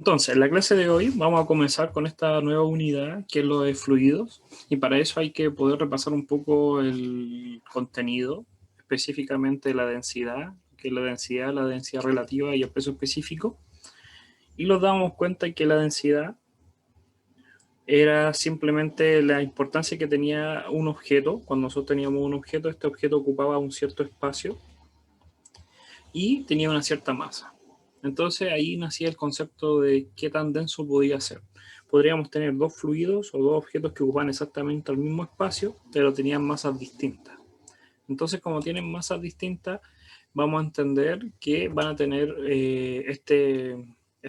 Entonces, en la clase de hoy vamos a comenzar con esta nueva unidad que es lo de fluidos, y para eso hay que poder repasar un poco el contenido, específicamente la densidad, que es la densidad relativa y el peso específico, y nos damos cuenta que la densidad era simplemente la importancia que tenía un objeto. Cuando nosotros teníamos un objeto, este objeto ocupaba un cierto espacio y tenía una cierta masa. Entonces ahí nacía el concepto de qué tan denso podía ser. Podríamos tener dos fluidos o dos objetos que ocupan exactamente el mismo espacio, pero tenían masas distintas. Entonces, como tienen masas distintas, vamos a entender que van a tener este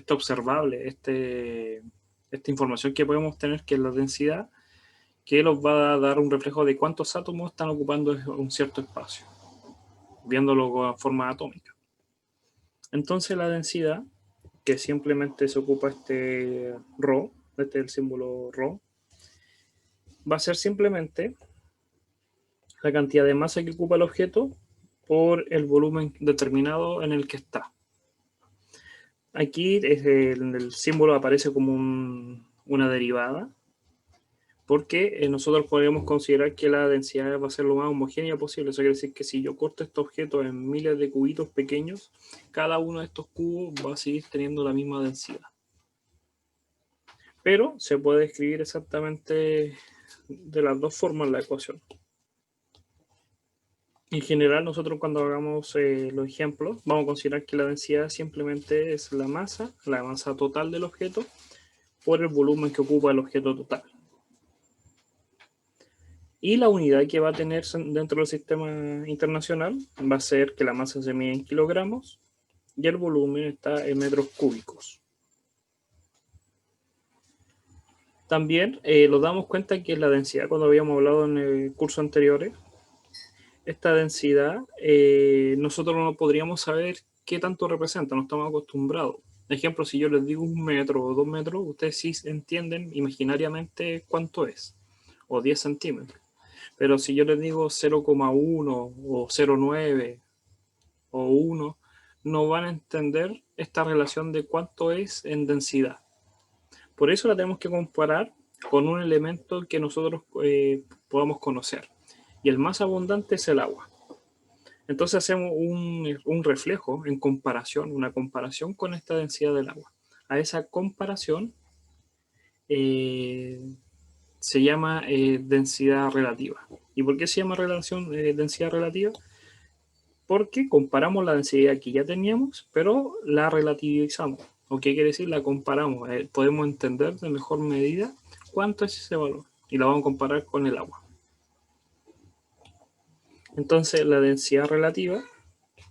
observable, esta información que podemos tener, que es la densidad, que nos va a dar un reflejo de cuántos átomos están ocupando un cierto espacio, viéndolo con forma atómica. Entonces la densidad, que simplemente se ocupa este ρ, este es el símbolo ρ, va a ser simplemente la cantidad de masa que ocupa el objeto por el volumen determinado en el que está. Aquí el símbolo aparece como una derivada, porque nosotros podríamos considerar que la densidad va a ser lo más homogénea posible. Eso quiere decir que si yo corto este objeto en miles de cubitos pequeños, cada uno de estos cubos va a seguir teniendo la misma densidad. Pero se puede escribir exactamente de las dos formas la ecuación. En general, nosotros cuando hagamos los ejemplos, vamos a considerar que la densidad simplemente es la masa total del objeto, por el volumen que ocupa el objeto total. Y la unidad que va a tener dentro del sistema internacional va a ser que la masa se mide en kilogramos y el volumen está en metros cúbicos. También nos damos cuenta que la densidad, cuando habíamos hablado en el curso anterior, esta densidad nosotros no podríamos saber qué tanto representa, no estamos acostumbrados. Por ejemplo, si yo les digo 1 metro o 2 metros, ustedes sí entienden imaginariamente cuánto es, o 10 centímetros. Pero si yo les digo 0,1 o 0,9 o 1, no van a entender esta relación de cuánto es en densidad. Por eso la tenemos que comparar con un elemento que nosotros podamos conocer. Y el más abundante es el agua. Entonces hacemos un reflejo en comparación, una comparación con esta densidad del agua. A esa comparación se llama densidad relativa. ¿Y por qué se llama densidad relativa? Porque comparamos la densidad que ya teníamos, pero la relativizamos. ¿O qué quiere decir? La comparamos. Podemos entender de mejor medida cuánto es ese valor. Y la vamos a comparar con el agua. Entonces la densidad relativa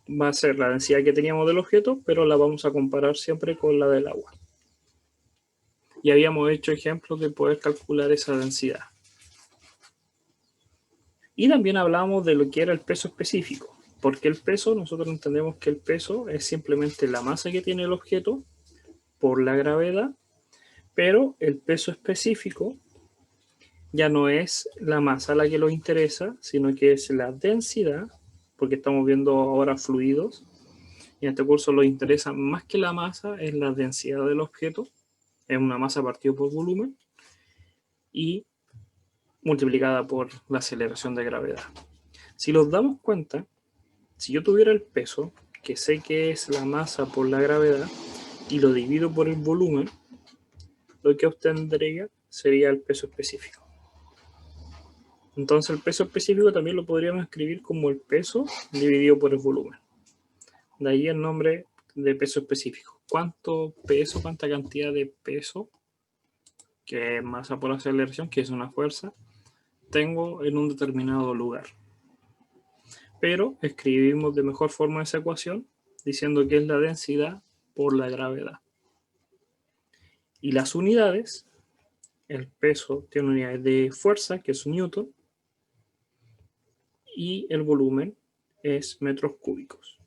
va a ser la densidad que teníamos del objeto, pero la vamos a comparar siempre con la del agua. Y habíamos hecho ejemplos de poder calcular esa densidad. Y también hablamos de lo que era el peso específico. Porque el peso, nosotros entendemos que el peso es simplemente la masa que tiene el objeto por la gravedad, pero el peso específico ya no es la masa la que nos interesa, sino que es la densidad, porque estamos viendo ahora fluidos, y en este curso nos interesa más que la masa, es la densidad del objeto, es una masa partido por volumen, y multiplicada por la aceleración de gravedad. Si nos damos cuenta, si yo tuviera el peso, que sé que es la masa por la gravedad, y lo divido por el volumen, lo que obtendría sería el peso específico. Entonces el peso específico también lo podríamos escribir como el peso dividido por el volumen. De ahí el nombre de peso específico. ¿Cuánto peso, cuánta cantidad de peso, que es masa por aceleración, que es una fuerza, tengo en un determinado lugar? Pero escribimos de mejor forma esa ecuación diciendo que es la densidad por la gravedad. Y las unidades, el peso tiene unidades de fuerza, que es un newton, y el volumen es metros cúbicos.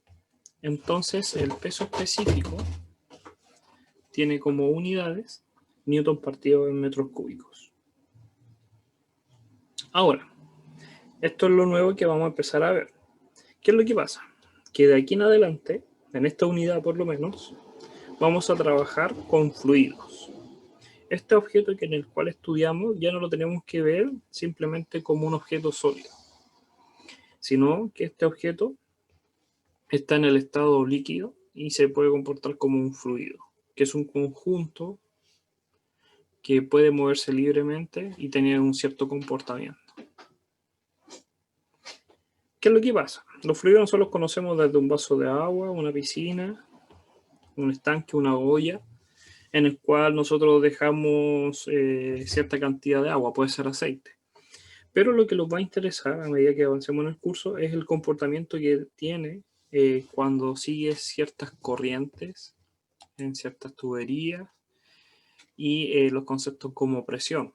Entonces el peso específico tiene como unidades newton partido en metros cúbicos. Ahora, esto es lo nuevo que vamos a empezar a ver. ¿Qué es lo que pasa? Que de aquí en adelante, en esta unidad por lo menos, vamos a trabajar con fluidos. Este objeto en el cual estudiamos ya no lo tenemos que ver simplemente como un objeto sólido, sino que este objeto está en el estado líquido y se puede comportar como un fluido, que es un conjunto que puede moverse libremente y tener un cierto comportamiento. ¿Qué es lo que pasa? Los fluidos nosotros los conocemos desde un vaso de agua, una piscina, un estanque, una olla, en el cual nosotros dejamos cierta cantidad de agua, puede ser aceite. Pero lo que nos va a interesar a medida que avancemos en el curso es el comportamiento que tiene cuando sigue ciertas corrientes en ciertas tuberías y los conceptos como presión,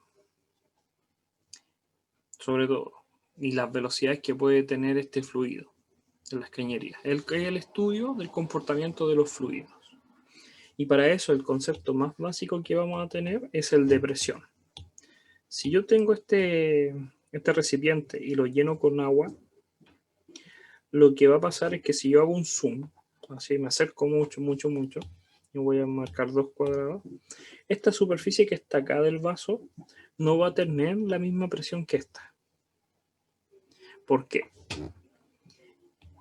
sobre todo, y las velocidades que puede tener este fluido en las cañerías. Es el estudio del comportamiento de los fluidos. Y para eso el concepto más básico que vamos a tener es el de presión. Si yo tengo este recipiente y lo lleno con agua, lo que va a pasar es que si yo hago un zoom, así me acerco mucho, mucho, mucho, y voy a marcar 2 cuadrados, esta superficie que está acá del vaso no va a tener la misma presión que esta. ¿Por qué?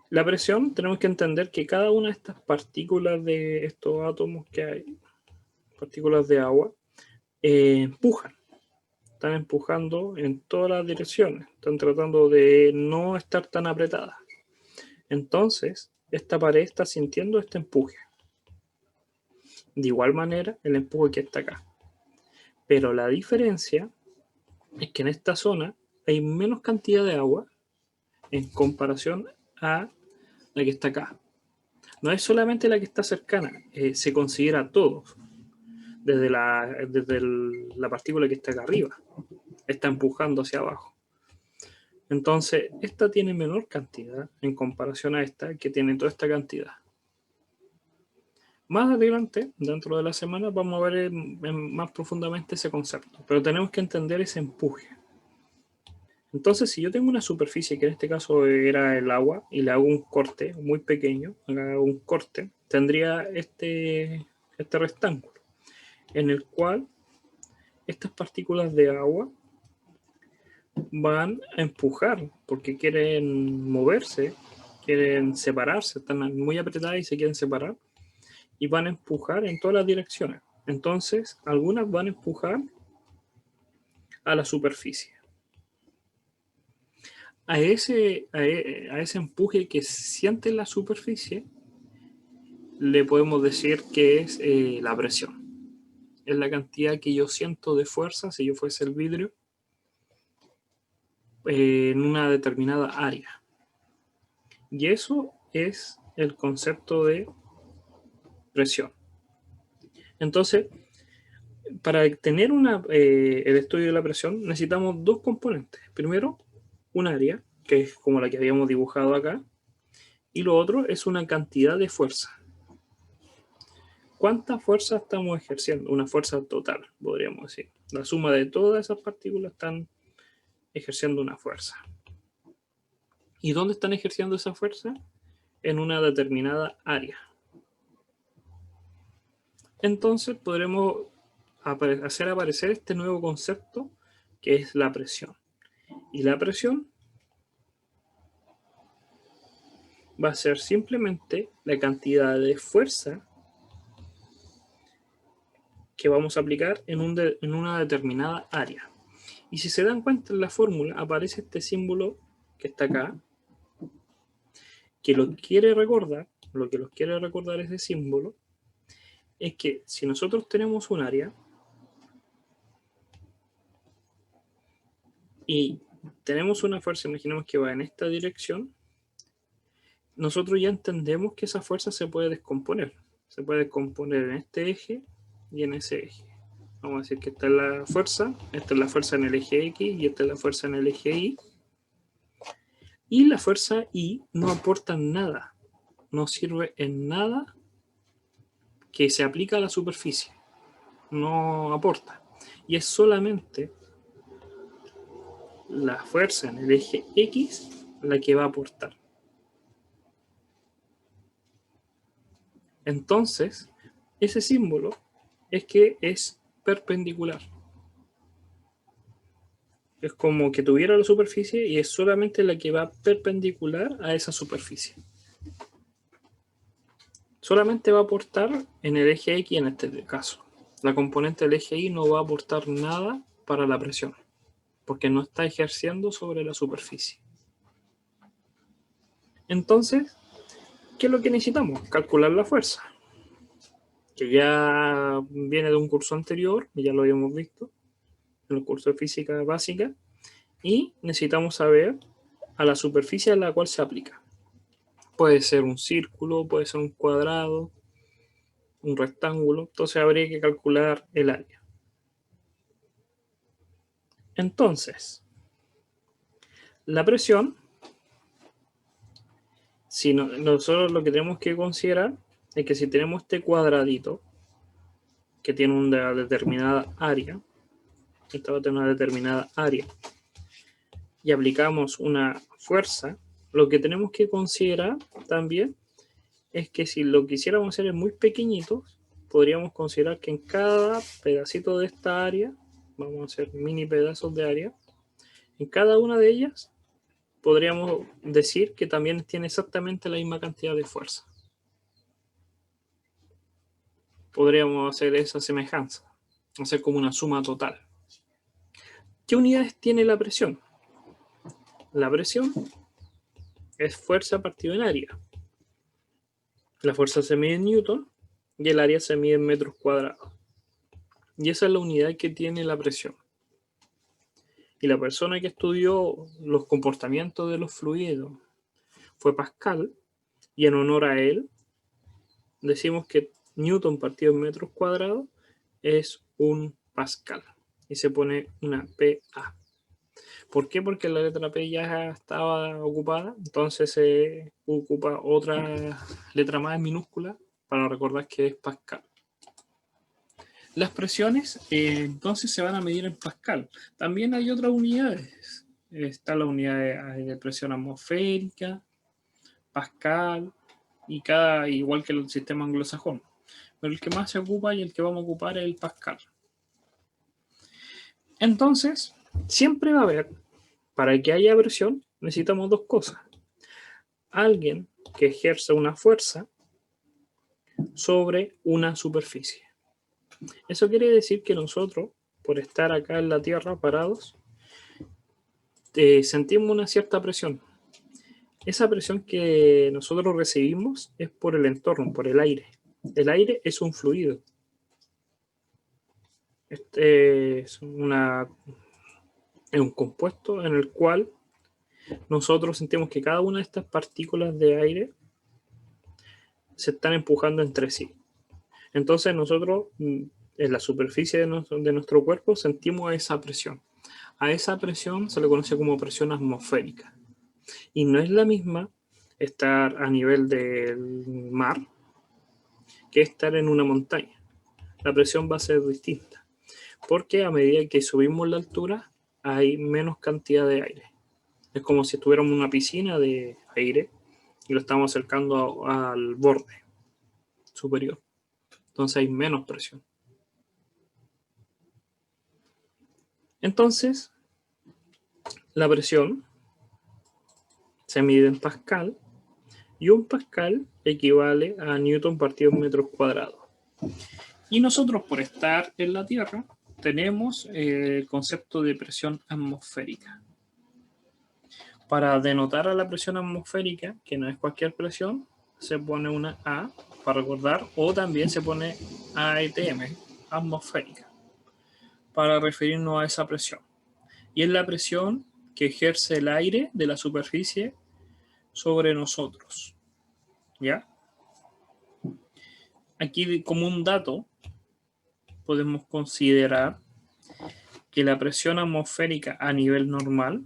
La presión, tenemos que entender que cada una de estas partículas de estos átomos que hay, partículas de agua, empujan. Están empujando en todas las direcciones. Están tratando de no estar tan apretadas. Entonces, esta pared está sintiendo este empuje. De igual manera, el empuje que está acá. Pero la diferencia es que en esta zona hay menos cantidad de agua en comparación a la que está acá. No es solamente la que está cercana, se considera todos, desde la partícula que está acá arriba, está empujando hacia abajo. Entonces, esta tiene menor cantidad en comparación a esta que tiene toda esta cantidad. Más adelante, dentro de la semana, vamos a ver más profundamente ese concepto, pero tenemos que entender ese empuje. Entonces, si yo tengo una superficie, que en este caso era el agua, y le hago un corte muy pequeño, le hago un corte, tendría este rectángulo, en el cual estas partículas de agua van a empujar, porque quieren moverse, quieren separarse, están muy apretadas y se quieren separar, y van a empujar en todas las direcciones. Entonces, algunas van a empujar a la superficie. A ese empuje que siente la superficie le podemos decir que es la presión. Es la cantidad que yo siento de fuerza si yo fuese el vidrio en una determinada área. Y eso es el concepto de presión. Entonces, para tener el estudio de la presión necesitamos dos componentes. Primero, un área, que es como la que habíamos dibujado acá, y lo otro es una cantidad de fuerza. ¿Cuánta fuerza estamos ejerciendo? Una fuerza total, podríamos decir. La suma de todas esas partículas están ejerciendo una fuerza. ¿Y dónde están ejerciendo esa fuerza? En una determinada área. Entonces podremos hacer aparecer este nuevo concepto que es la presión. Y la presión va a ser simplemente la cantidad de fuerza que vamos a aplicar en una determinada área. Y si se dan cuenta en la fórmula aparece este símbolo que está acá, que lo que los quiere recordar ese símbolo, es que si nosotros tenemos un área y tenemos una fuerza, imaginemos que va en esta dirección, nosotros ya entendemos que esa fuerza se puede descomponer. Se puede descomponer en este eje y en ese eje. Vamos a decir que esta es la fuerza en el eje X y esta es la fuerza en el eje Y. Y la fuerza Y no aporta nada, no sirve en nada que se aplica a la superficie. No aporta. Y es solamente la fuerza en el eje X la que va a aportar. Entonces, ese símbolo es que es perpendicular. Es como que tuviera la superficie y es solamente la que va perpendicular a esa superficie. Solamente va a aportar en el eje X en este caso. La componente del eje Y no va a aportar nada para la presión, porque no está ejerciendo sobre la superficie. Entonces, ¿qué es lo que necesitamos? Calcular la fuerza, que ya viene de un curso anterior, ya lo habíamos visto, en el curso de física básica, y necesitamos saber a la superficie a la cual se aplica. Puede ser un círculo, puede ser un cuadrado, un rectángulo, entonces habría que calcular el área. Entonces, la presión, si no, nosotros lo que tenemos que considerar es que si tenemos este cuadradito que tiene una determinada área, esta va a tener una determinada área, y aplicamos una fuerza, lo que tenemos que considerar también es que si lo quisiéramos hacer es muy pequeñito, podríamos considerar que en cada pedacito de esta área, vamos a hacer mini pedazos de área, en cada una de ellas podríamos decir que también tiene exactamente la misma cantidad de fuerza. Podríamos hacer esa semejanza, hacer como una suma total. ¿Qué unidades tiene la presión? La presión es fuerza partido en área. La fuerza se mide en newton y el área se mide en metros cuadrados. Y esa es la unidad que tiene la presión. Y la persona que estudió los comportamientos de los fluidos fue Pascal, y en honor a él decimos que newton partido en metros cuadrados es un pascal. Y se pone una PA. ¿Por qué? Porque la letra P ya estaba ocupada, entonces se ocupa otra letra más minúscula para recordar que es Pascal. Las presiones entonces se van a medir en Pascal. También hay otras unidades. Está la unidad de presión atmosférica, Pascal, y cada igual que el sistema anglosajón. Pero el que más se ocupa y el que vamos a ocupar es el Pascal. Entonces, siempre va a haber, para que haya presión, necesitamos dos cosas. Alguien que ejerza una fuerza sobre una superficie. Eso quiere decir que nosotros, por estar acá en la Tierra parados, sentimos una cierta presión. Esa presión que nosotros recibimos es por el entorno, por el aire. El aire es un fluido. Este es un compuesto en el cual nosotros sentimos que cada una de estas partículas de aire se están empujando entre sí. Entonces nosotros en la superficie de nuestro cuerpo sentimos esa presión. A esa presión se le conoce como presión atmosférica. Y no es la misma estar a nivel del mar que estar en una montaña. La presión va a ser distinta, porque a medida que subimos la altura hay menos cantidad de aire. Es como si estuviéramos en una piscina de aire y lo estamos acercando al borde superior. Entonces hay menos presión. Entonces, la presión se mide en pascal y un pascal equivale a newton partido en metros cuadrados. Y nosotros, por estar en la Tierra, tenemos el concepto de presión atmosférica. Para denotar a la presión atmosférica, que no es cualquier presión, se pone una A para recordar, o también se pone ATM, atmosférica, para referirnos a esa presión. Y es la presión que ejerce el aire de la superficie sobre nosotros. ¿Ya? Aquí, como un dato, podemos considerar que la presión atmosférica a nivel normal,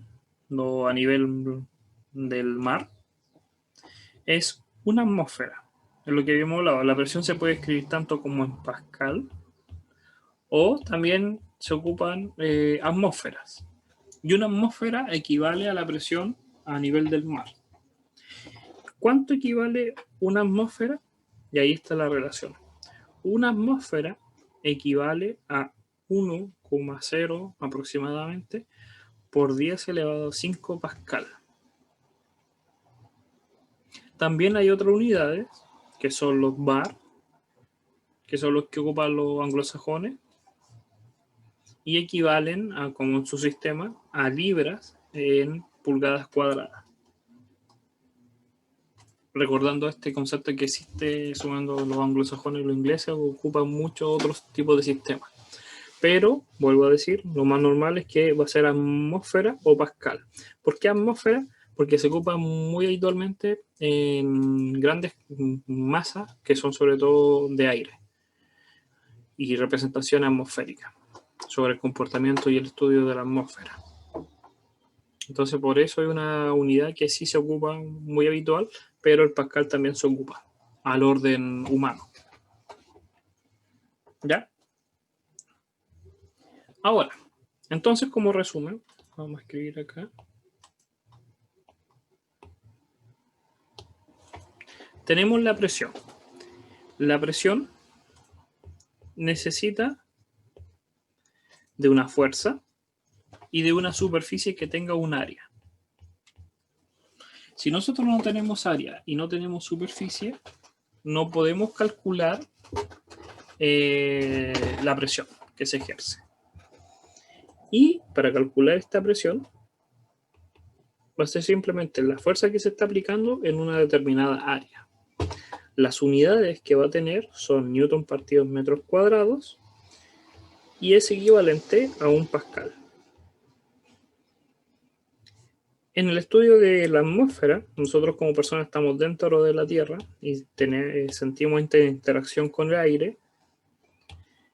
o a nivel del mar, es una atmósfera. Es lo que habíamos hablado. La presión se puede escribir tanto como en pascal, o también se ocupan atmósferas. Y una atmósfera equivale a la presión a nivel del mar. ¿Cuánto equivale una atmósfera? Y ahí está la relación. Una atmósfera equivale a 1,0 aproximadamente por 10 elevado a 5 pascal. También hay otras unidades, que son los bar, que son los que ocupan los anglosajones, y equivalen, a, como en su sistema, a libras en pulgadas cuadradas. Recordando este concepto que existe sumando los anglosajones y los ingleses, ocupan muchos otros tipos de sistemas. Pero, vuelvo a decir, lo más normal es que va a ser atmósfera o pascal. ¿Por qué atmósfera? Porque se ocupa muy habitualmente en grandes masas que son sobre todo de aire y representación atmosférica sobre el comportamiento y el estudio de la atmósfera. Entonces, por eso hay una unidad que sí se ocupa muy habitual, pero el pascal también se ocupa al orden humano. ¿Ya? Ahora, entonces, como resumen, vamos a escribir acá. Tenemos la presión. La presión necesita de una fuerza y de una superficie que tenga un área. Si nosotros no tenemos área y no tenemos superficie, no podemos calcular la presión que se ejerce. Y para calcular esta presión, va a ser simplemente la fuerza que se está aplicando en una determinada área. Las unidades que va a tener son newton partido metros cuadrados y es equivalente a un pascal. En el estudio de la atmósfera, nosotros como personas estamos dentro de la Tierra y sentimos interacción con el aire.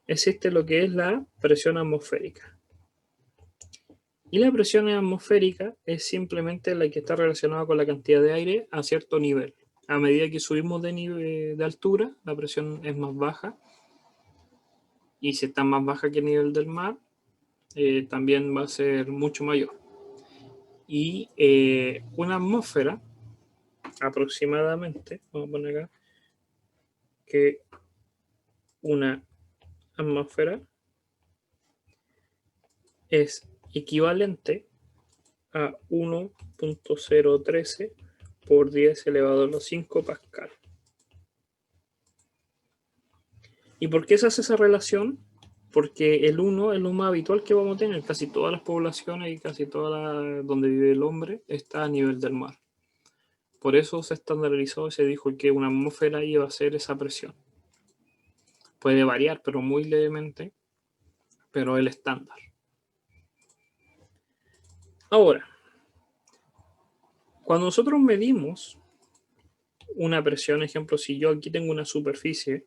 Existe lo que es la presión atmosférica. Y la presión atmosférica es simplemente la que está relacionada con la cantidad de aire a cierto nivel. A medida que subimos de altura, la presión es más baja. Y si está más baja que el nivel del mar, también va a ser mucho mayor. Y una atmósfera, aproximadamente, vamos a poner acá, que una atmósfera es equivalente a 1.013 por 10 elevado a los 5 pascal. ¿Y por qué se hace esa relación? Porque el 1 es lo más habitual que vamos a tener. Casi todas las poblaciones y casi todas donde vive el hombre está a nivel del mar. Por eso se estandarizó y se dijo que una atmósfera iba a ser esa presión. Puede variar, pero muy levemente, pero el estándar. Ahora, cuando nosotros medimos una presión, ejemplo, si yo aquí tengo una superficie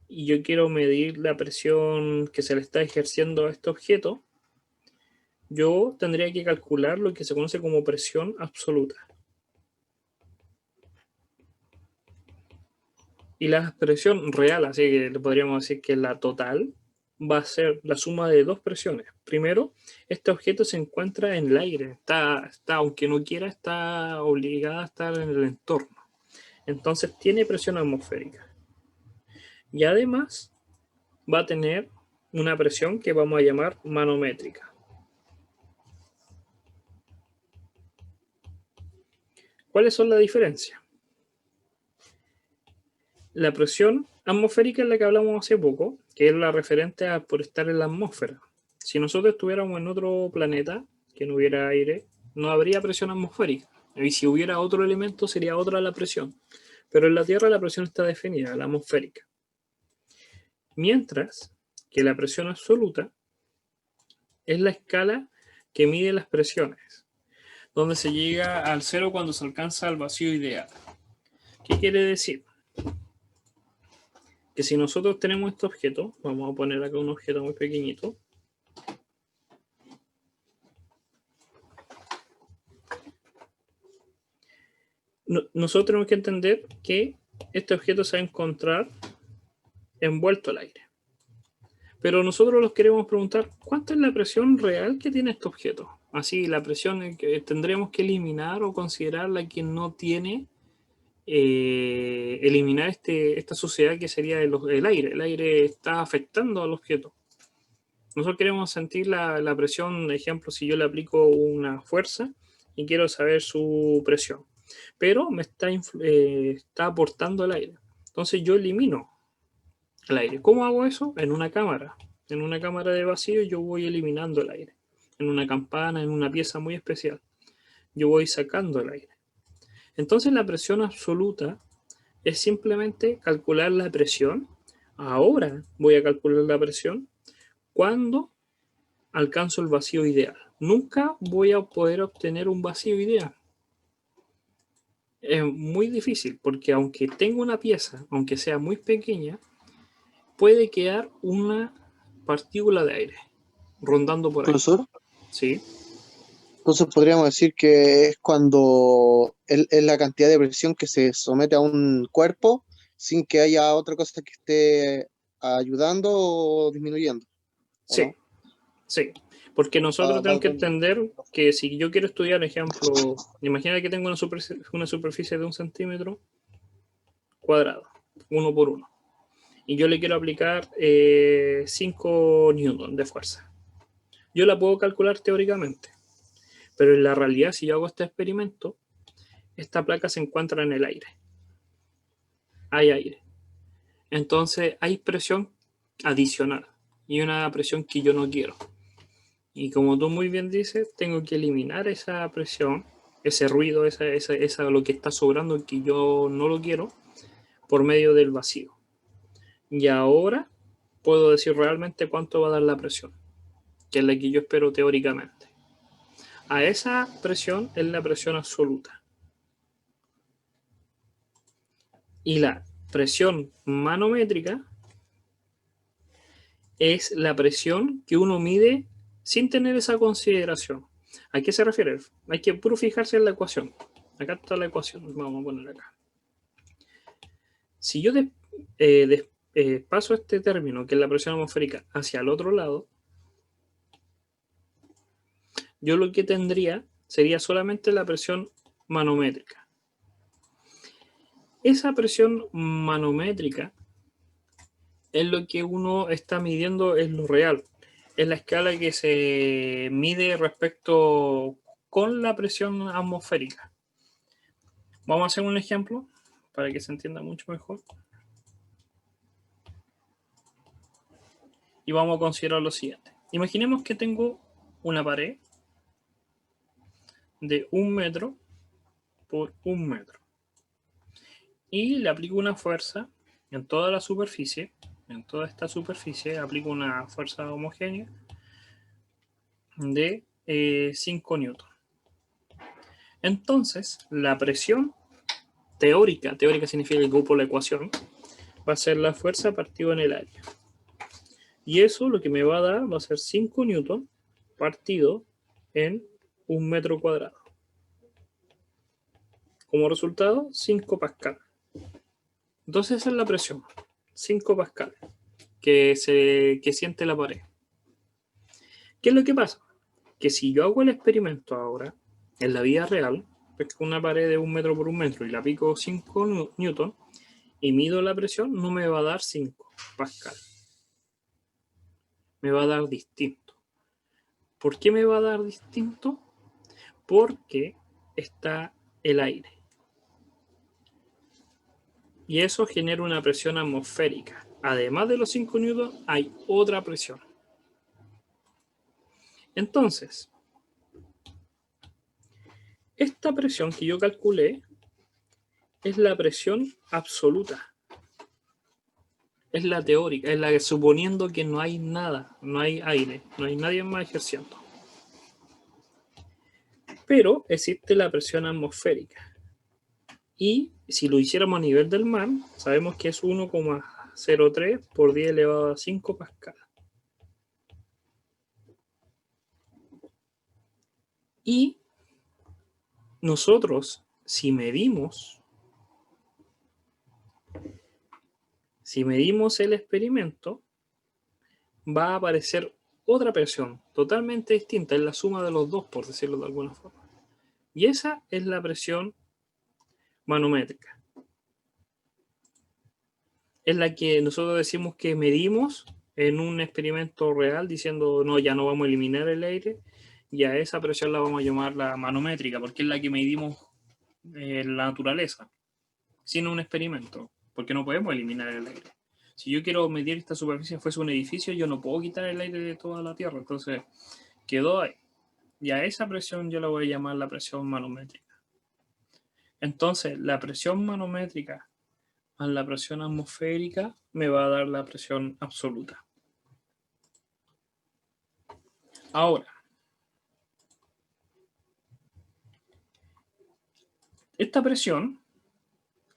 y yo quiero medir la presión que se le está ejerciendo a este objeto, yo tendría que calcular lo que se conoce como presión absoluta. Y la presión real, así que le podríamos decir que la total, va a ser la suma de dos presiones. Primero, este objeto se encuentra en el aire, está, aunque no quiera, está obligada a estar en el entorno. Entonces tiene presión atmosférica. Y además va a tener una presión que vamos a llamar manométrica. ¿Cuáles son las diferencias? La presión atmosférica es la que hablamos hace poco, que es la referente a por estar en la atmósfera. Si nosotros estuviéramos en otro planeta que no hubiera aire, no habría presión atmosférica. Y si hubiera otro elemento, sería otra la presión. Pero en la Tierra la presión está definida, la atmosférica. Mientras que la presión absoluta es la escala que mide las presiones, donde se llega al cero cuando se alcanza el vacío ideal. ¿Qué quiere decir? Que si nosotros tenemos este objeto, vamos a poner acá un objeto muy pequeñito, nosotros tenemos que entender que este objeto se va a encontrar envuelto al aire. Pero nosotros nos queremos preguntar, ¿cuánta es la presión real que tiene este objeto? Así, la presión que tendremos que eliminar o considerar la que no tiene eliminar esta suciedad que sería el aire. El aire está afectando al objeto. Nosotros queremos sentir la presión, ejemplo, si yo le aplico una fuerza y quiero saber su presión, pero me está aportando el aire. Entonces yo elimino el aire. ¿Cómo hago eso? En una cámara. En una cámara de vacío yo voy eliminando el aire. En una campana, en una pieza muy especial, yo voy sacando el aire. Entonces la presión absoluta es simplemente calcular la presión. Ahora voy a calcular la presión cuando alcanzo el vacío ideal. Nunca voy a poder obtener un vacío ideal. Es muy difícil porque aunque tenga una pieza, aunque sea muy pequeña, puede quedar una partícula de aire rondando por ahí. Profesor, ¿Sí? entonces podríamos decir que es cuando es la cantidad de presión que se somete a un cuerpo sin que haya otra cosa que esté ayudando o disminuyendo, ¿o Sí, no? sí. Porque nosotros tenemos que entender que si yo quiero estudiar, ejemplo, imagina que tengo una superficie de 1 centímetro cuadrado, 1 por 1, y yo le quiero aplicar 5 newton de fuerza. Yo la puedo calcular teóricamente, pero en la realidad, si yo hago este experimento, esta placa se encuentra en el aire. Hay aire. Entonces hay presión adicional y una presión que yo no quiero. Y como tú muy bien dices, tengo que eliminar esa presión, ese ruido, esa lo que está sobrando que yo no lo quiero, por medio del vacío. Y ahora puedo decir realmente cuánto va a dar la presión, que es la que yo espero teóricamente. A esa presión es la presión absoluta. Y la presión manométrica es la presión que uno mide sin tener esa consideración. ¿A qué se refiere? Hay que puro fijarse en la ecuación. Acá está la ecuación, vamos a poner acá. Si yo paso este término, que es la presión atmosférica, hacia el otro lado, yo lo que tendría sería solamente la presión manométrica. Esa presión manométrica es lo que uno está midiendo, es lo real. Es la escala que se mide respecto con la presión atmosférica. Vamos a hacer un ejemplo para que se entienda mucho mejor. Y vamos a considerar lo siguiente. Imaginemos que tengo una pared de 1 metro por 1 metro. Y le aplico una fuerza en toda la superficie. En toda esta superficie aplico una fuerza homogénea de 5 newton. Entonces, la presión teórica significa que ocupo la ecuación, va a ser la fuerza partido en el área. Y eso lo que me va a dar va a ser 5 newton partido en 1 metro cuadrado. Como resultado, 5 pascal. Entonces esa es la presión, 5 pascal, que siente la pared. ¿Qué es lo que pasa? Que si yo hago el experimento ahora, en la vida real, pesco una pared de 1 metro por 1 metro y la pico 5 newton y mido la presión, no me va a dar 5 pascal. Me va a dar distinto. ¿Por qué me va a dar distinto? Porque está el aire. Y eso genera una presión atmosférica. Además de los 5 newton, hay otra presión. Entonces, esta presión que yo calculé es la presión absoluta. Es la teórica, es la que suponiendo que no hay nada, no hay aire, no hay nadie más ejerciendo. Pero existe la presión atmosférica. Y si lo hiciéramos a nivel del mar, sabemos que es 1,03 por 10 elevado a 5 pascal. Y nosotros, si medimos el experimento, va a aparecer otra presión totalmente distinta, es la suma de los dos, por decirlo de alguna forma. Y esa es la presión manométrica. es la que nosotros decimos que medimos en un experimento real diciendo, no, ya no vamos a eliminar el aire, y a esa presión la vamos a llamar la manométrica, porque es la que medimos en la naturaleza, sin un experimento, porque no podemos eliminar el aire. Si yo quiero medir esta superficie fuese un edificio, yo no puedo quitar el aire de toda la Tierra, entonces quedó ahí. Y a esa presión yo la voy a llamar la presión manométrica. Entonces, la presión manométrica a la presión atmosférica me va a dar la presión absoluta. Ahora, esta presión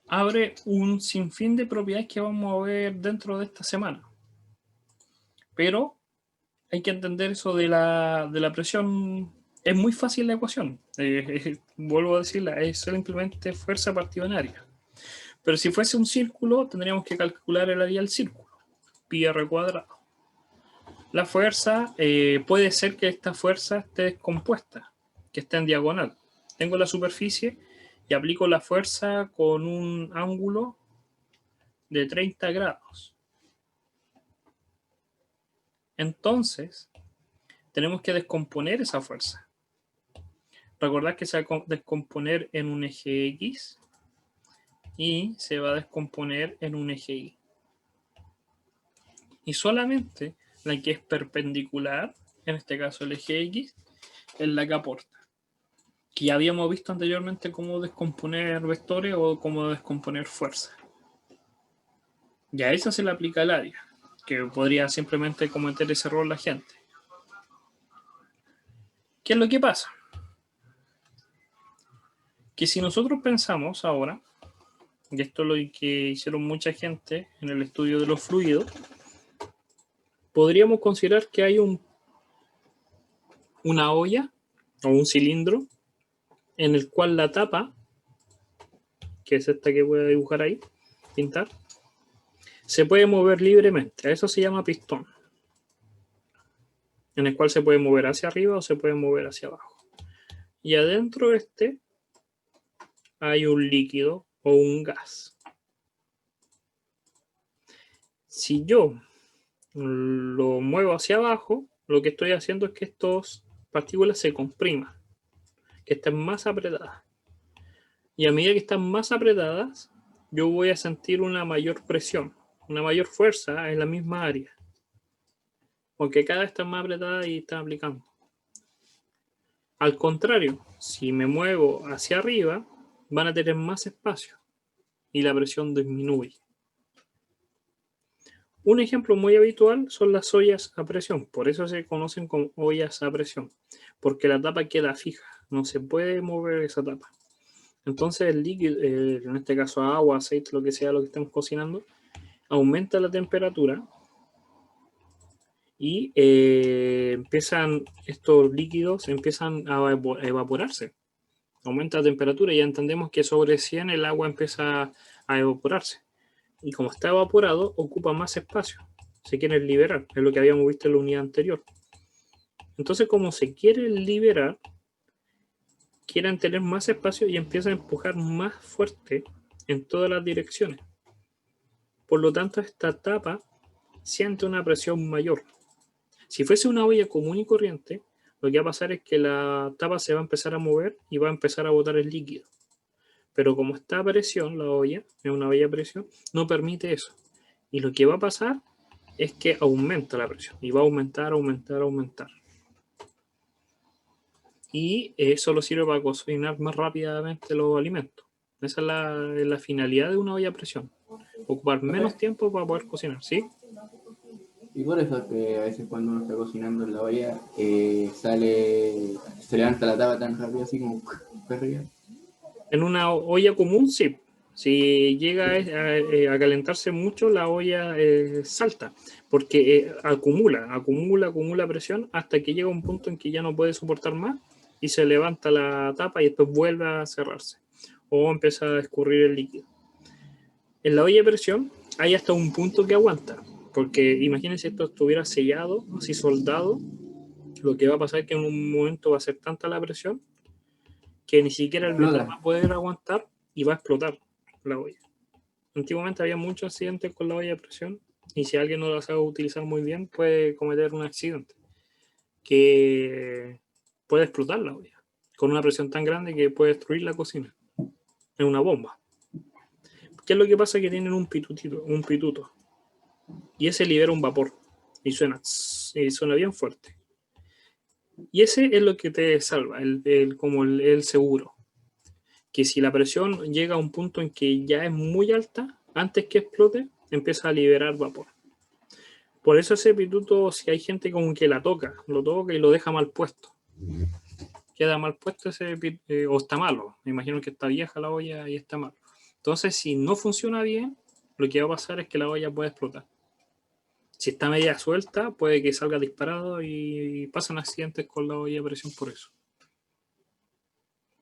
abre un sinfín de propiedades que vamos a ver dentro de esta semana. Pero hay que entender eso de la presión. Es muy fácil la ecuación. Vuelvo a decirla, es simplemente fuerza partido en área. Pero si fuese un círculo, tendríamos que calcular el área del círculo. Pi r cuadrado. La fuerza, puede ser que esta fuerza esté descompuesta, que esté en diagonal. Tengo la superficie y aplico la fuerza con un ángulo de 30 grados. Entonces, tenemos que descomponer esa fuerza. Recordad que se va a descomponer en un eje X y se va a descomponer en un eje Y. Y solamente la que es perpendicular, en este caso el eje X, es la que aporta. Que ya habíamos visto anteriormente cómo descomponer vectores o cómo descomponer fuerza. Y a eso se le aplica el área, que podría simplemente cometer ese error la gente. ¿Qué es lo que pasa? Que si nosotros pensamos ahora, y esto es lo que hicieron mucha gente en el estudio de los fluidos, podríamos considerar que hay una olla o un cilindro en el cual la tapa, que es esta que voy a dibujar ahí, pintar, se puede mover libremente. A eso se llama pistón, en el cual se puede mover hacia arriba o se puede mover hacia abajo. Y adentro de este hay un líquido o un gas. Si yo lo muevo hacia abajo, lo que estoy haciendo es que estas partículas se compriman, que estén más apretadas. Y a medida que están más apretadas, yo voy a sentir una mayor presión, una mayor fuerza en la misma área. Porque cada vez están más apretadas y están aplicando. Al contrario, si me muevo hacia arriba, van a tener más espacio y la presión disminuye. Un ejemplo muy habitual son las ollas a presión, por eso se conocen como ollas a presión, porque la tapa queda fija, no se puede mover esa tapa. Entonces el líquido, en este caso agua, aceite, lo que sea lo que estemos cocinando, aumenta la temperatura y empiezan estos líquidos empiezan a evaporarse. Aumenta la temperatura y ya entendemos que sobre 100 el agua empieza a evaporarse. Y como está evaporado, ocupa más espacio. Se quiere liberar, es lo que habíamos visto en la unidad anterior. Entonces, como se quiere liberar, quieren tener más espacio y empiezan a empujar más fuerte en todas las direcciones. Por lo tanto, esta tapa siente una presión mayor. Si fuese una olla común y corriente, lo que va a pasar es que la tapa se va a empezar a mover y va a empezar a botar el líquido. Pero como está a presión, la olla, es una olla a presión, no permite eso. Y lo que va a pasar es que aumenta la presión y va a aumentar, aumentar, aumentar. Y eso lo sirve para cocinar más rápidamente los alimentos. Esa es la finalidad de una olla a presión. Ocupar menos tiempo para poder cocinar, ¿sí? Y por eso es que a veces cuando uno está cocinando en la olla, se levanta la tapa tan rápido así como para arriba. En una olla común, sí. Si llega a calentarse mucho, la olla salta, porque acumula presión hasta que llega un punto en que ya no puede soportar más y se levanta la tapa y después vuelve a cerrarse o empieza a escurrir el líquido. En la olla de presión hay hasta un punto que aguanta, porque imagínense esto estuviera sellado, así soldado, lo que va a pasar es que en un momento va a ser tanta la presión que ni siquiera el metal va a poder aguantar y va a explotar la olla. Antiguamente había muchos accidentes con la olla de presión y si alguien no la sabe utilizar muy bien puede cometer un accidente que puede explotar la olla con una presión tan grande que puede destruir la cocina. Es una bomba. ¿Qué es lo que pasa? Que tienen un pituto y ese libera un vapor y suena bien fuerte. Y ese es lo que te salva, como el seguro. Que si la presión llega a un punto en que ya es muy alta, antes que explote, empieza a liberar vapor. Por eso ese pituto, si hay gente como que lo toca y lo deja mal puesto. Queda mal puesto o está malo. Me imagino que está vieja la olla y está mal. Entonces, si no funciona bien, lo que va a pasar es que la olla puede explotar. Si está media suelta, puede que salga disparado y pasan accidentes con la olla de presión por eso.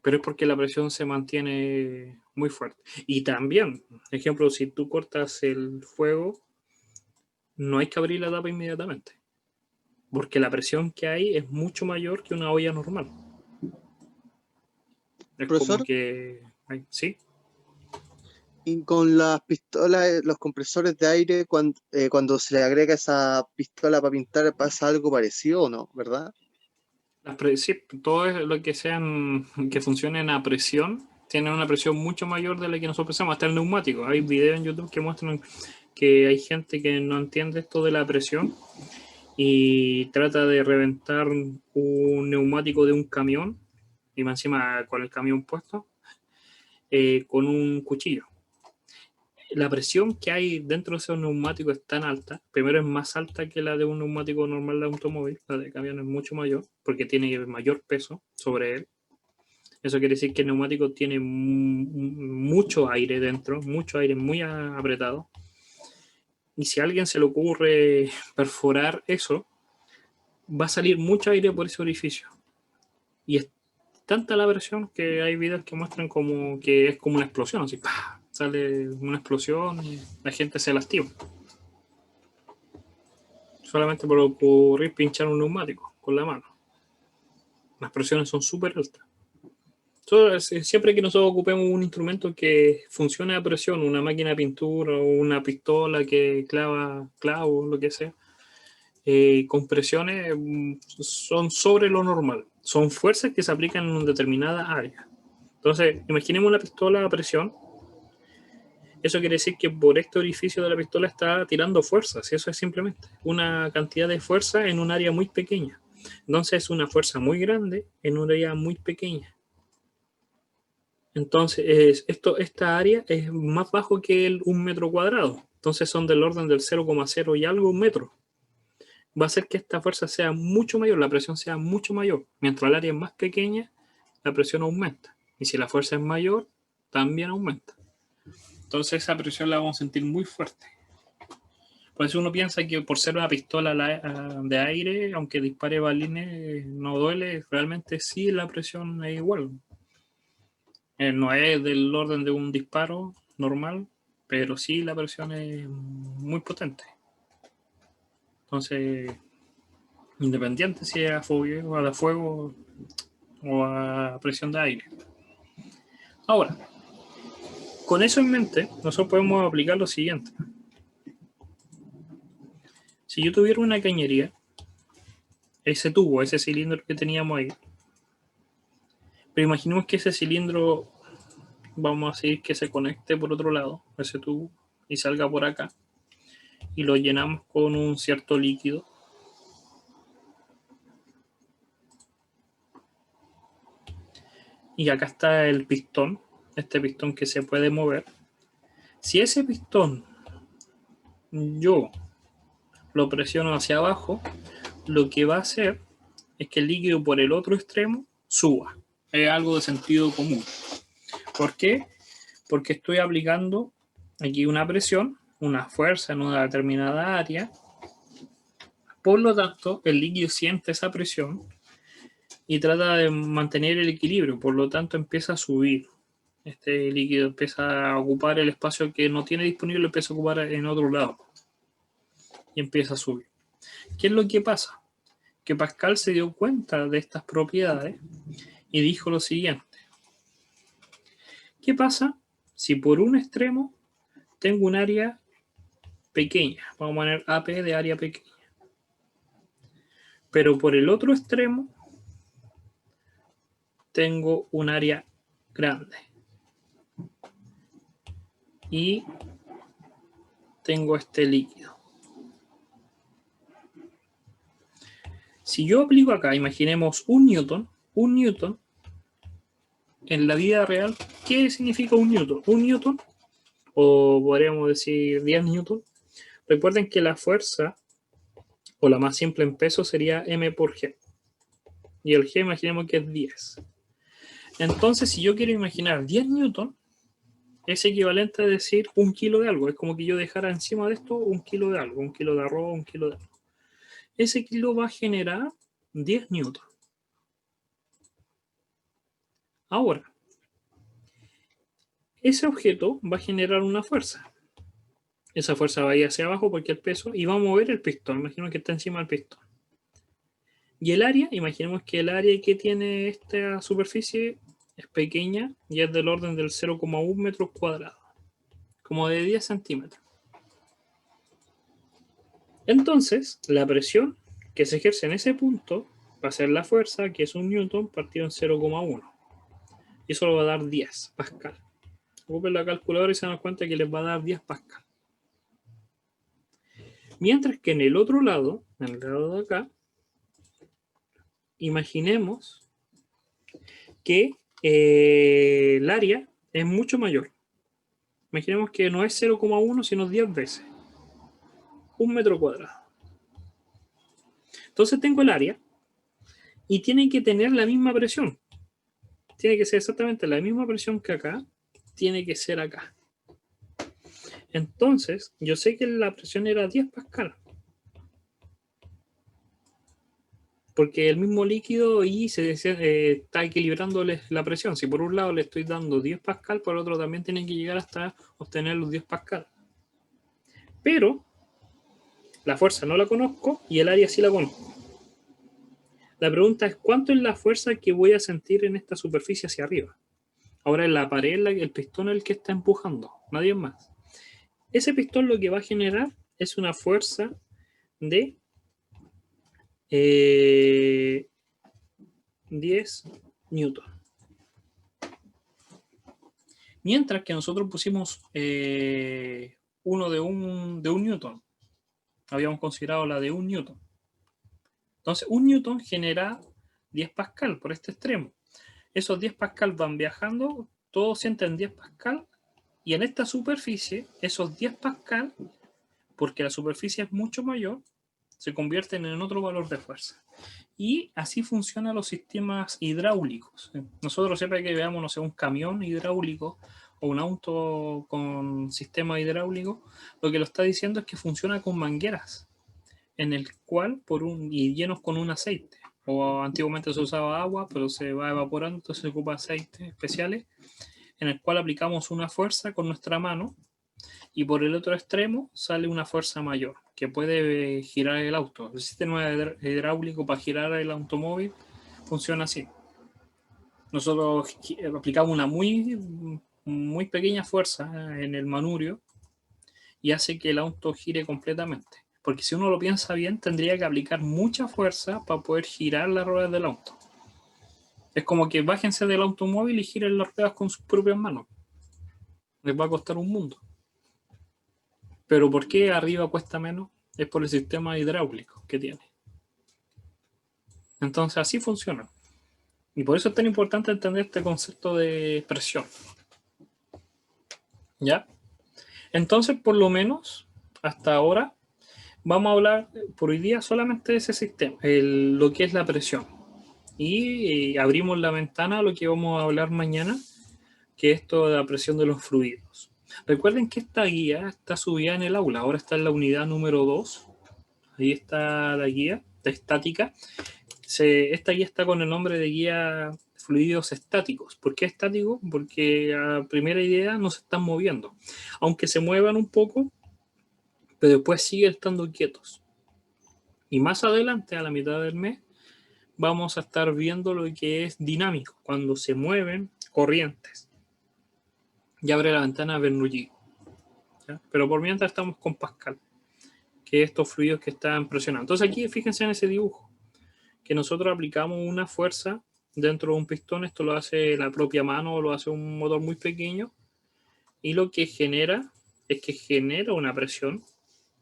Pero es porque la presión se mantiene muy fuerte. Y también, ejemplo, si tú cortas el fuego, no hay que abrir la tapa inmediatamente, porque la presión que hay es mucho mayor que una olla normal. Es como Profesor, que, ¿sí? y con las pistolas, los compresores de aire, cuando se le agrega esa pistola para pintar, ¿pasa algo parecido o no? ¿Verdad? Sí, todo es lo que sean, que funcionen a presión, tienen una presión mucho mayor de la que nosotros pensamos, hasta el neumático. Hay videos en YouTube que muestran que hay gente que no entiende esto de la presión y trata de reventar un neumático de un camión, y más encima con el camión puesto, con un cuchillo. La presión que hay dentro de esos neumáticos es tan alta, primero es más alta que la de un neumático normal de automóvil, la de camión es mucho mayor, porque tiene mayor peso sobre él. Eso quiere decir que el neumático tiene mucho aire dentro, mucho aire muy apretado. Y si a alguien se le ocurre perforar eso, va a salir mucho aire por ese orificio. Y es tanta la presión que hay videos que muestran como que es como una explosión, así ¡pah! Sale una explosión y la gente se lastima. Solamente por ocurrir pinchar un neumático con la mano. Las presiones son súper altas. Entonces, siempre que nosotros ocupemos un instrumento que funcione a presión, una máquina de pintura o una pistola que clava clavos, lo que sea, con presiones son sobre lo normal. Son fuerzas que se aplican en una determinada área. Entonces, imaginemos una pistola a presión. Eso quiere decir que por este orificio de la pistola está tirando fuerzas. Eso es simplemente una cantidad de fuerza en un área muy pequeña. Entonces, es una fuerza muy grande en un área muy pequeña. Entonces, esta área es más bajo que el 1 metro cuadrado. Entonces, son del orden del 0,0 y algo metro. Va a hacer que esta fuerza sea mucho mayor, la presión sea mucho mayor. Mientras el área es más pequeña, la presión aumenta. Y si la fuerza es mayor, también aumenta. Entonces esa presión la vamos a sentir muy fuerte. Por eso uno piensa que por ser una pistola de aire, aunque dispare balines, no duele. Realmente sí, la presión es igual. No es del orden de un disparo normal, pero sí la presión es muy potente. Entonces, independiente si es a fuego o a presión de aire. Ahora, con eso en mente, nosotros podemos aplicar lo siguiente. Si yo tuviera una cañería, ese tubo, ese cilindro que teníamos ahí, pero imaginemos que ese cilindro, vamos a decir que se conecte por otro lado, ese tubo, y salga por acá, y lo llenamos con un cierto líquido. Y acá está el pistón, este pistón que se puede mover. Si ese pistón yo lo presiono hacia abajo, lo que va a hacer es que el líquido por el otro extremo suba. Es algo de sentido común. ¿Por qué? Porque estoy aplicando aquí una presión, una fuerza en una determinada área. Por lo tanto, el líquido siente esa presión y trata de mantener el equilibrio. Por lo tanto, empieza a subir. Este líquido empieza a ocupar el espacio que no tiene disponible, empieza a ocupar en otro lado y empieza a subir. ¿Qué es lo que pasa? Que Pascal se dio cuenta de estas propiedades y dijo lo siguiente. ¿Qué pasa si por un extremo tengo un área pequeña. Vamos a poner AP de área pequeña. Pero por el otro extremo tengo un área grande. Y tengo este líquido. Si yo aplico acá, imaginemos un newton, en la vida real, ¿qué significa un newton? Un newton, o podríamos decir 10 newton. Recuerden que la fuerza, o la más simple en peso, sería M por G. Y el G imaginemos que es 10. Entonces, si yo quiero imaginar 10 newton, es equivalente a decir 1 kilo de algo. Es como que yo dejara encima de esto 1 kilo de algo, 1 kilo de arroz, 1 kilo de algo. Ese kilo va a generar 10 newton. Ahora, ese objeto va a generar una fuerza. Esa fuerza va a ir hacia abajo porque el peso, y va a mover el pistón. Imaginemos que está encima del pistón. Y el área, imaginemos que el área que tiene esta superficie es pequeña y es del orden del 0,1 metros cuadrados, como de 10 centímetros. Entonces, la presión que se ejerce en ese punto va a ser la fuerza, que es un newton partido en 0,1. Y eso lo va a dar 10 pascal. Ocupen la calculadora y se dan cuenta que les va a dar 10 pascal. Mientras que en el otro lado, en el lado de acá, imaginemos que el área es mucho mayor. Imaginemos que no es 0,1 sino 10 veces. 1 metro cuadrado. Entonces tengo el área y tiene que tener la misma presión. Tiene que ser exactamente la misma presión que acá. Tiene que ser acá. Entonces, yo sé que la presión era 10 pascal. Porque el mismo líquido y está equilibrándoles la presión. Si por un lado le estoy dando 10 pascal, por el otro también tiene que llegar hasta obtener los 10 pascal. Pero la fuerza no la conozco y el área sí la conozco. La pregunta es, ¿cuánto es la fuerza que voy a sentir en esta superficie hacia arriba? Ahora en la pared, el pistón es el que está empujando, nadie más. Ese pistón lo que va a generar es una fuerza de 10 newton. Mientras que nosotros pusimos uno de un newton. Habíamos considerado la de 1 newton. Entonces, 1 newton genera 10 pascal por este extremo. Esos 10 pascal van viajando, todos sienten 10 pascal, y en esta superficie, esos 10 pascal, porque la superficie es mucho mayor, se convierten en otro valor de fuerza. Y así funcionan los sistemas hidráulicos. Nosotros siempre que veamos, no sé, un camión hidráulico o un auto con sistema hidráulico, lo que lo está diciendo es que funciona con mangueras, en el cual y llenos con un aceite. O antiguamente se usaba agua, pero se va evaporando, entonces se ocupa aceites especiales, en el cual aplicamos una fuerza con nuestra mano y por el otro extremo sale una fuerza mayor que puede girar el auto. El sistema hidráulico para girar el automóvil funciona así. Nosotros aplicamos una muy pequeña fuerza en el manubrio y hace que el auto gire completamente. Porque si uno lo piensa bien, tendría que aplicar mucha fuerza para poder girar las ruedas del auto. Es como que bájense del automóvil y giren las ruedas con sus propias manos. Les va a costar un mundo. Pero ¿por qué arriba cuesta menos? Es por el sistema hidráulico que tiene. Entonces así funciona. Y por eso es tan importante entender este concepto de presión. ¿Ya? Entonces, por lo menos, hasta ahora, vamos a hablar por hoy día solamente de ese sistema, lo que es la presión. Y abrimos la ventana a lo que vamos a hablar mañana, que es esto de la presión de los fluidos. Recuerden que esta guía está subida en el aula, ahora está en la unidad número 2. Ahí está la guía de estática. Esta guía está con el nombre de guía fluidos estáticos. ¿Por qué estático? Porque a primera idea no se están moviendo. Aunque se muevan un poco, pero después siguen estando quietos. Y más adelante, a la mitad del mes, vamos a estar viendo lo que es dinámico, cuando se mueven corrientes. Ya abre la ventana Bernoulli. ¿ya? Pero por mientras estamos con Pascal, que estos fluidos que están presionando. Entonces aquí fíjense en ese dibujo, que nosotros aplicamos una fuerza dentro de un pistón, esto lo hace la propia mano o lo hace un motor muy pequeño, y lo que genera es que genera una presión,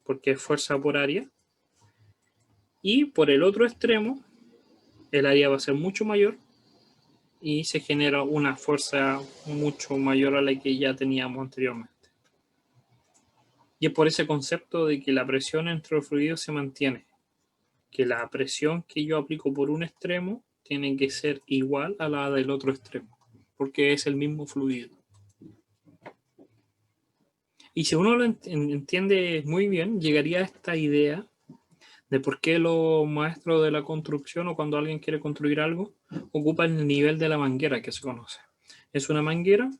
porque es fuerza por área, y por el otro extremo el área va a ser mucho mayor y se genera una fuerza mucho mayor a la que ya teníamos anteriormente. Y es por ese concepto de que la presión entre los fluidos se mantiene, que la presión que yo aplico por un extremo tiene que ser igual a la del otro extremo, porque es el mismo fluido. Y si uno lo entiende muy bien, llegaría a esta idea de por qué los maestros de la construcción o cuando alguien quiere construir algo, ocupan el nivel de la manguera que se conoce. Es una manguera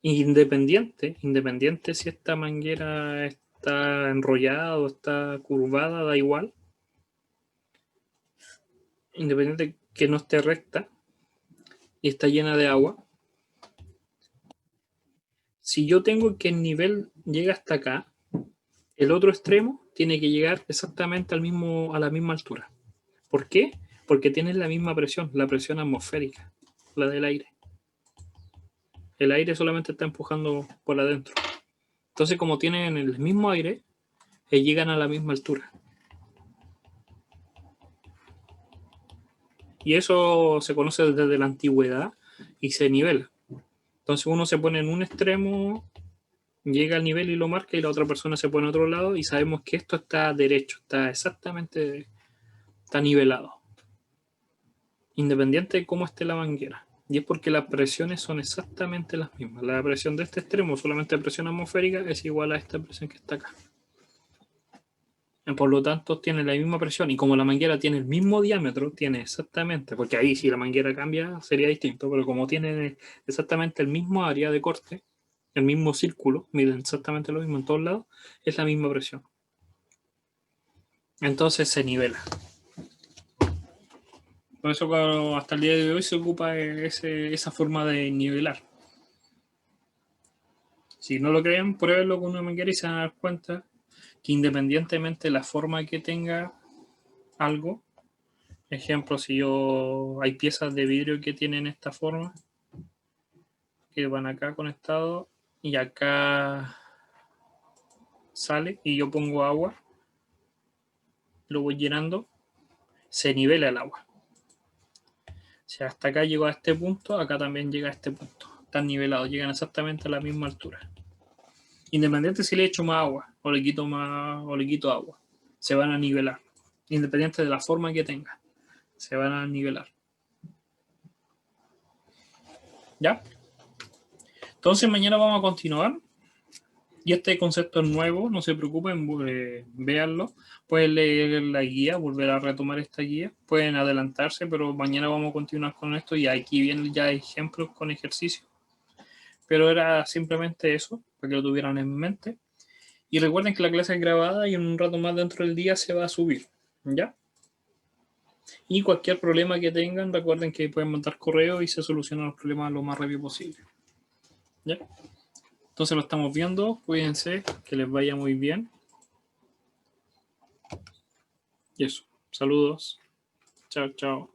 independiente si esta manguera está enrollada o está curvada, da igual. Independiente que no esté recta y está llena de agua. Si yo tengo que el nivel llega hasta acá, el otro extremo tiene que llegar exactamente a la misma altura. ¿Por qué? Porque tienen la misma presión, la presión atmosférica, la del aire. El aire solamente está empujando por adentro. Entonces, como tienen el mismo aire, llegan a la misma altura. Y eso se conoce desde la antigüedad y se nivela. Entonces uno se pone en un extremo, llega al nivel y lo marca, y la otra persona se pone a otro lado, y sabemos que esto está derecho, está exactamente, está nivelado, independiente de cómo esté la manguera. Y es porque las presiones son exactamente las mismas. La presión de este extremo, solamente presión atmosférica, es igual a esta presión que está acá. Por lo tanto, tiene la misma presión, y como la manguera tiene el mismo diámetro, tiene exactamente, porque ahí si la manguera cambia sería distinto, pero como tiene exactamente el mismo área de corte, el mismo círculo, miden exactamente lo mismo en todos lados, es la misma presión. Entonces se nivela. Por eso hasta el día de hoy se ocupa esa forma de nivelar. Si no lo creen, pruébenlo con una manguera y se van a dar cuenta que independientemente de la forma que tenga algo, ejemplo, si hay piezas de vidrio que tienen esta forma, que van acá conectados y acá sale y yo pongo agua, lo voy llenando, se nivela el agua. O sea, hasta acá llegó a este punto, acá también llega a este punto. Están nivelados, llegan exactamente a la misma altura. Independiente si le echo más agua o le quito agua, se van a nivelar. Independiente de la forma que tenga, se van a nivelar. ¿Ya? Entonces mañana vamos a continuar. Y este concepto es nuevo, no se preocupen, véanlo. Pueden leer la guía, volver a retomar esta guía. Pueden adelantarse, pero mañana vamos a continuar con esto y aquí vienen ya ejemplos con ejercicios. Pero era simplemente eso, para que lo tuvieran en mente. Y recuerden que la clase es grabada y en un rato más dentro del día se va a subir, ¿ya? Y cualquier problema que tengan, recuerden que pueden mandar correo y se solucionan los problemas lo más rápido posible, ¿ya? Entonces lo estamos viendo, cuídense, que les vaya muy bien. Y eso, saludos, chao, chao.